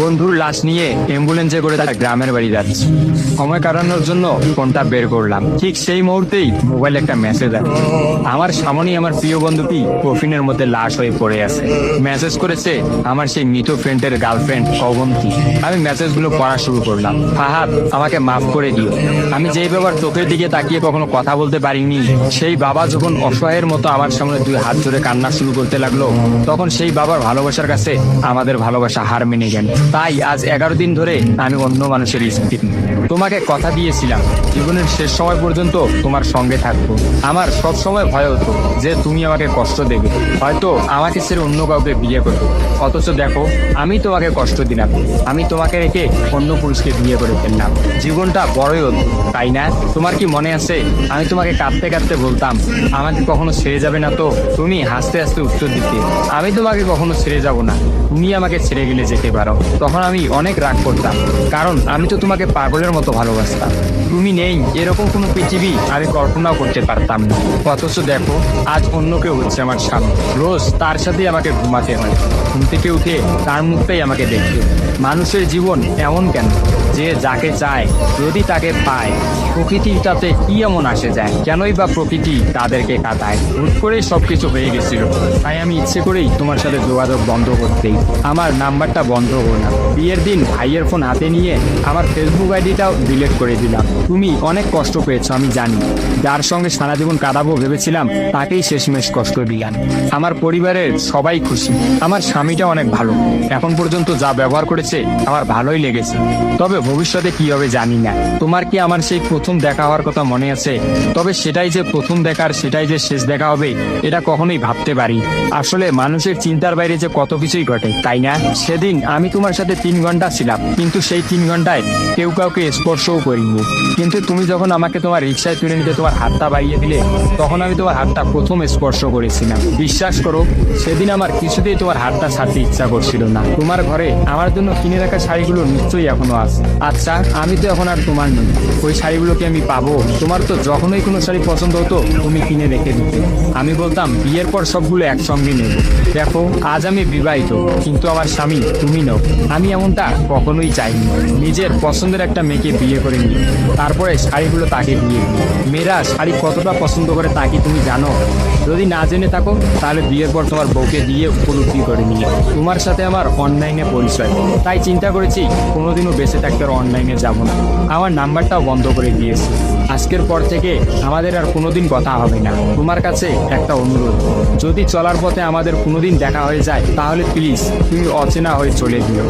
বন্ধুর লাশ নিয়ে অ্যাম্বুলেন্সে করে তার গ্রামের বাড়ি যাচ্ছি। সময় কাটানোর জন্য ফোনটা বের করলাম, ঠিক সেই মুহূর্তেই মোবাইলে একটা মেসেজ আসে। আমার সামনেই আমার প্রিয় বন্ধুটি কফিনের মধ্যে লাশ হয়ে পড়ে আছে। মেসেজ করেছে আমার সেই মৃত ফ্রেন্ডের গার্লফ্রেন্ড অবন্তী। আমি মেসেজগুলো পড়া শুরু করলাম। ফাহাদ, আমাকে মাফ করে দিও। আমি যেই বাবার চোখের দিকে তাকিয়ে কখনো কথা বলতে পারিনি, সেই বাবা যখন অসহায়ের মতো আমার সামনে দুই হাত ধরে কান্না শুরু করতে লাগলো, তখন সেই বাবার ভালোবাসার কাছে আমাদের ভালোবাসা হার মেনে গেল। তাই আজ 11 দিন ধরে আমি অন্য মানুষের স্ত্রী। তোমাকে কথা দিয়েছিলাম জীবনের শেষ সময় পর্যন্ত তোমার সঙ্গে থাকবো। আমার সব সময় ভয় হতো যে তুমি আমাকে কষ্ট দেবে, হয়তো আমাকে ছেড়ে অন্য কাউকে বিয়ে করবে। অথচ দেখো, আমি তোমাকে কষ্ট দিলাম, আমি তোমাকে রেখে অন্য পুরুষকে বিয়ে করে ফেললাম। জীবনটা বড়ই অদ্ভুত, তাই না? তোমার কি মনে আছে আমি তোমাকে কাঁদতে কাঁদতে বলতাম আমাকে কখনো ছেড়ে যাবে না? তো তুমি হাসতে হাসতে উত্তর দিতে আমি তোমাকে কখনো ছেড়ে যাব না, তুমি আমাকে ছেড়ে গেলে যেতে পারো। তখন আমি অনেক রাগ করতাম, কারণ আমি তো তোমাকে পাগলের মতো ভালোবাসতাম। তুমি নেই এরকম কোনো পৃথিবী আমি কল্পনাও করতে পারতাম না। অথচ দেখো, আজ অন্য কেউ হচ্ছে আমার স্বামী। রোজ তার সাথেই আমাকে ঘুমাতে হয়, ঘুম থেকে উঠে তার মুখটাই আমাকে দেখতে। মানুষের জীবন এমন কেন যে যাকে চায় যদি তাকে পায়? প্রকৃতির তাতে কি এমন আসে যায়? কেনই বা প্রকৃতি তাদেরকে কাটায়? হুট করেই সবকিছু হয়ে গেছিল, তাই আমি ইচ্ছে করেই তোমার সাথে যোগাযোগ বন্ধ করতেই আমার নাম্বারটা বন্ধ করলাম। বিয়ের দিন ভাইয়ের ফোন হাতে নিয়ে আমার ফেসবুক আইডিটাও ডিলিট করে দিলাম। তুমি অনেক কষ্ট পেয়েছো আমি জানি, যার সঙ্গে সারা জীবন কাটাবো ভেবেছিলাম তাকেই শেষমেশ কষ্ট দিলাম। আমার পরিবারের সবাই খুশি, আমার স্বামীটা অনেক ভালো, এখন পর্যন্ত যা ব্যবহার করেছে আমার ভালোই লেগেছে। তবে ভবিষ্যতে কি হবে জানি না। তোমার কি আমার সেই প্রথম দেখা হওয়ার কথা মনে আছে? তবে সেটাই যে প্রথম দেখার, সেটাই যে শেষ দেখা হবে, এটা কখনোই ভাবতে পারি। আসলে মানুষের চিন্তার বাইরে যে কত কিছুই ঘটে, তাই না? সেদিন আমি তোমার সাথে 3 ঘন্টা ছিলাম, কিন্তু সেই 3 ঘন্টায় কেউ কাউকে স্পর্শও করিনি। কিন্তু তুমি যখন আমাকে তোমার রিক্সায় তুলে নিতে তোমার হাতটা বাড়িয়ে দিলে, তখন আমি তোমার হাতটা প্রথম স্পর্শ করেছিলাম। বিশ্বাস করো, সেদিন আমার কিছুতেই তোমার হাতটা ছাড়তে ইচ্ছা করছিল না। তোমার ঘরে আমার জন্য কিনে রাখা শাড়িগুলো নিশ্চয়ই এখনো আছে। আচ্ছা, আমি তো এখন আর তোমার নই, ওই শাড়িগুলোকে আমি পাবো? তোমার তো যখনই কোনো শাড়ি পছন্দ হতো তুমি কিনে রেখে দিতে, আমি বলতাম বিয়ের পর সবগুলো একসঙ্গে নেব। দেখো, আজ আমি বিবাহিত, কিন্তু আমার স্বামী তুমি নও। আমি এমনটা কখনোই চাইনি। নিজের পছন্দের একটা মেয়েকে বিয়ে করে নিই, তারপরে শাড়িগুলো তাকে দিয়ে দিই। মেয়েরা শাড়ি কতটা পছন্দ করে তা কি তুমি জানো? যদি না জেনে থাকো তাহলে বিয়ের পর তোমার বউকে দিয়ে উপলব্ধি করে নিয়ে তোমার সাথে আমার অনলাইনে পরিচয়। তাই চিন্তা করেছি কোনোদিনও বেঁচে থাকতে আর অনলাইনে যাব না। আমার নাম্বারটাও বন্ধ করে দিয়েছি। আজকের পর থেকে আমাদের আর কোনোদিন কথা হবে না। তোমার কাছে একটা অনুরোধ, যদি চলার পথে আমাদের কোনোদিন দেখা হয়ে যায় তাহলে প্লিজ তুমি অচেনা হয়ে চলে দিও।